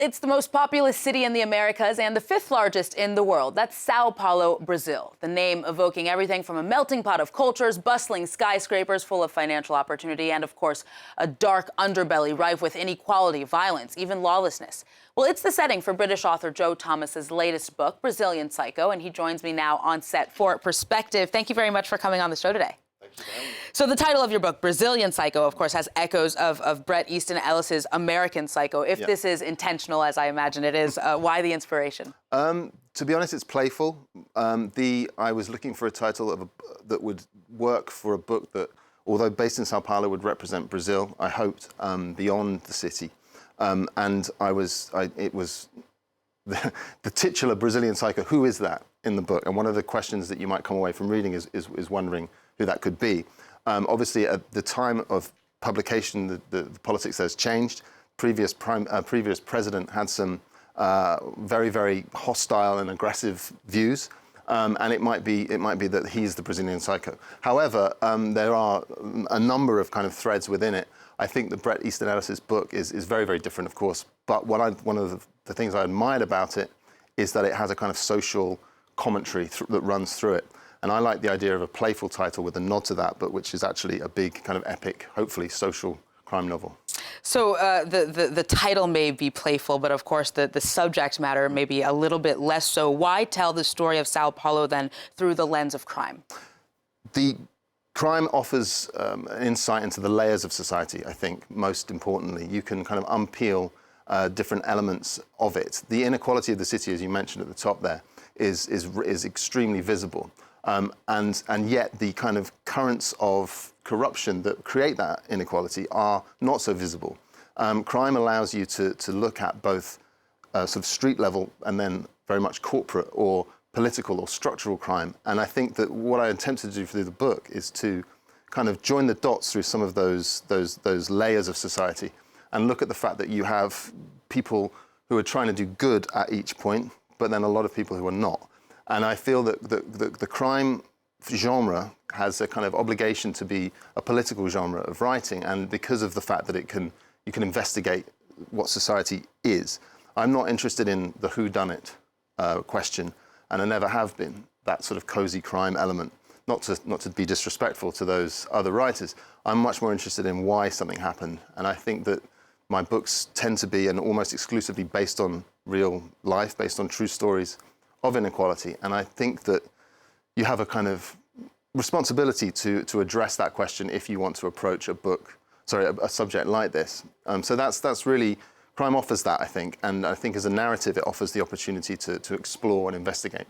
It's the most populous city in the Americas and the fifth largest in the world. That's Sao Paulo, Brazil. The name evoking everything from a melting pot of cultures, bustling skyscrapers full of financial opportunity, and of course, a dark underbelly rife with inequality, violence, even lawlessness. Well, it's the setting for British author Joe Thomas's latest book, Brazilian Psycho, and he joins me now on set for Perspective. Thank you very much for coming on the show today. So the title of your book, Brazilian Psycho, of course, has echoes of Bret Easton Ellis's American Psycho. If this is intentional, as I imagine it is, why the inspiration? To be honest, it's playful. I was looking for a title that would work for a book that, although based in Sao Paulo, would represent Brazil. I hoped beyond the city, and it was the titular Brazilian Psycho. Who is that in the book? And one of the questions that you might come away from reading is wondering who that could be. Obviously, at the time of publication, the politics has changed. Previous president had some very, very hostile and aggressive views, and it might be that he's the Brazilian Psycho. However, there are a number of kind of threads within it. I think that Bret Easton Ellis's book is very, very different, of course. But one of the things I admired about it is that it has a kind of social commentary that runs through it. And I like the idea of a playful title with a nod to that, but which is actually a big kind of epic, hopefully social crime novel. So the title may be playful, but of course the subject matter may be a little bit less so. Why tell the story of Sao Paulo then through the lens of crime? The crime offers an insight into the layers of society, I think, most importantly. You can kind of unpeel different elements of it. The inequality of the city, as you mentioned at the top there, is extremely visible. And yet the kind of currents of corruption that create that inequality are not so visible. Crime allows you to look at both sort of street level and then very much corporate or political or structural crime. And I think that what I attempted to do through the book is to kind of join the dots through some of those layers of society and look at the fact that you have people who are trying to do good at each point, but then a lot of people who are not. And I feel that the crime genre has a kind of obligation to be a political genre of writing, and because of the fact that you can investigate what society is. I'm not interested in the whodunit question, and I never have been, that sort of cozy crime element. Not to be disrespectful to those other writers. I'm much more interested in why something happened, and I think that my books tend to be and almost exclusively based on real life, based on true stories of inequality. And I think that you have a kind of responsibility to address that question if you want to approach a subject like this. So that's really, crime offers that, I think. And I think as a narrative, it offers the opportunity to explore and investigate.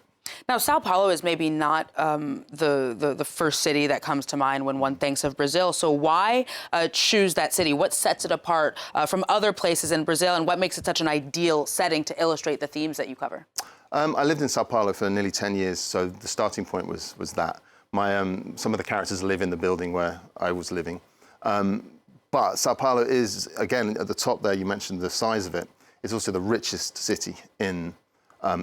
Now, Sao Paulo is maybe not the first city that comes to mind when one thinks of Brazil. So why choose that city? What sets it apart from other places in Brazil, and what makes it such an ideal setting to illustrate the themes that you cover? I lived in Sao Paulo for nearly 10 years, so the starting point was that. Some of the characters live in the building where I was living. But Sao Paulo is, again, at the top there, you mentioned the size of it. It's also the richest city in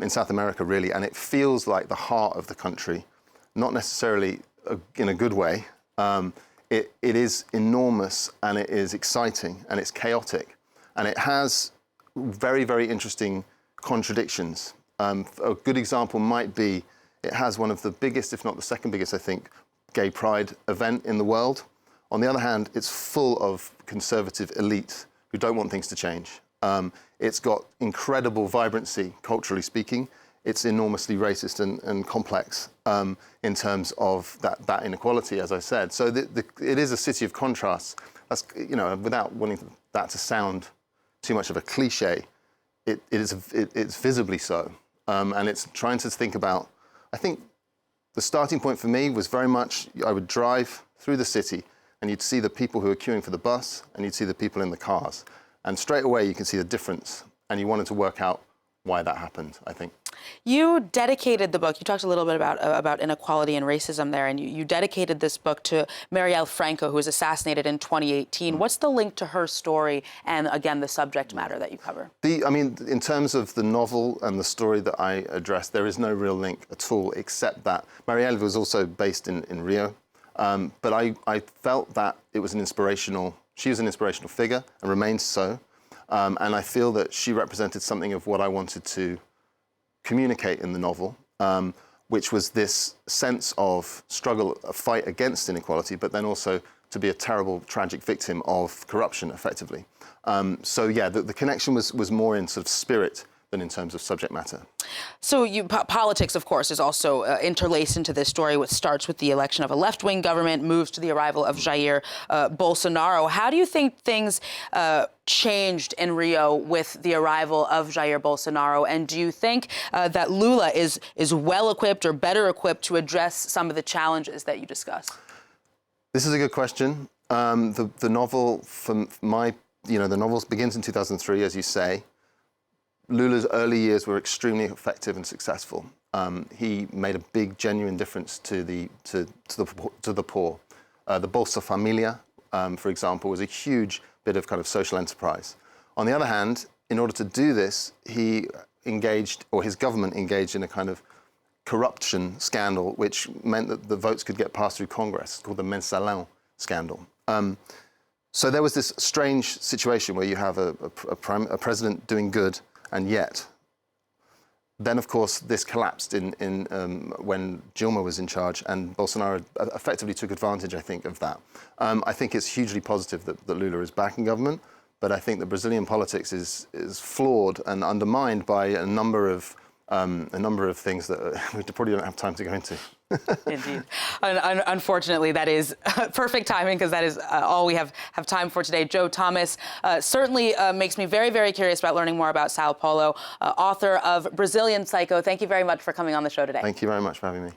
South America, really, and it feels like the heart of the country, not necessarily in a good way. It is enormous, and it is exciting, and it's chaotic, and it has very, very interesting contradictions. A good example might be it has one of the biggest, if not the second biggest, I think, gay pride event in the world. On the other hand, it's full of conservative elites who don't want things to change. It's got incredible vibrancy, culturally speaking. It's enormously racist and complex in terms of that inequality, as I said. So it is a city of contrasts. That's, without wanting that to sound too much of a cliche, it's visibly so. And it's trying to think about, I think the starting point for me was very much, I would drive through the city and you'd see the people who are queuing for the bus and you'd see the people in the cars. And straight away you can see the difference. And you wanted to work out why that happened, I think. You dedicated the book, you talked a little bit about inequality and racism there, and you dedicated this book to Marielle Franco, who was assassinated in 2018. What's the link to her story and, again, the subject matter that you cover? In terms of the novel and the story that I addressed, there is no real link at all, except that Marielle was also based in Rio. But I felt that it was she was an inspirational figure and remains so. And I feel that she represented something of what I wanted to communicate in the novel, which was this sense of struggle, a fight against inequality, but then also to be a terrible, tragic victim of corruption, effectively. So yeah, the connection was more in sort of spirit than in terms of subject matter. So politics, of course, is also interlaced into this story, which starts with the election of a left-wing government, moves to the arrival of Jair Bolsonaro. How do you think things changed in Rio with the arrival of Jair Bolsonaro? And do you think that Lula is well-equipped or better equipped to address some of the challenges that you discuss? This is a good question. The novel, the novel begins in 2003, as you say. Lula's early years were extremely effective and successful. He made a big, genuine difference to the poor. The Bolsa Familia, for example, was a huge bit of kind of social enterprise. On the other hand, in order to do this, he engaged, or his government engaged in a kind of corruption scandal, which meant that the votes could get passed through Congress. It's called the Mensalão scandal. So there was this strange situation where you have a president doing good, and yet, then of course this collapsed when Dilma was in charge, and Bolsonaro effectively took advantage, I think, of that. I think it's hugely positive that Lula is back in government, but I think that Brazilian politics is flawed and undermined by a number of things that we probably don't have time to go into. Indeed. Unfortunately, that is perfect timing, because that is all we have time for today. Joe Thomas certainly makes me very, very curious about learning more about Sao Paulo, author of Brazilian Psycho. Thank you very much for coming on the show today. Thank you very much for having me.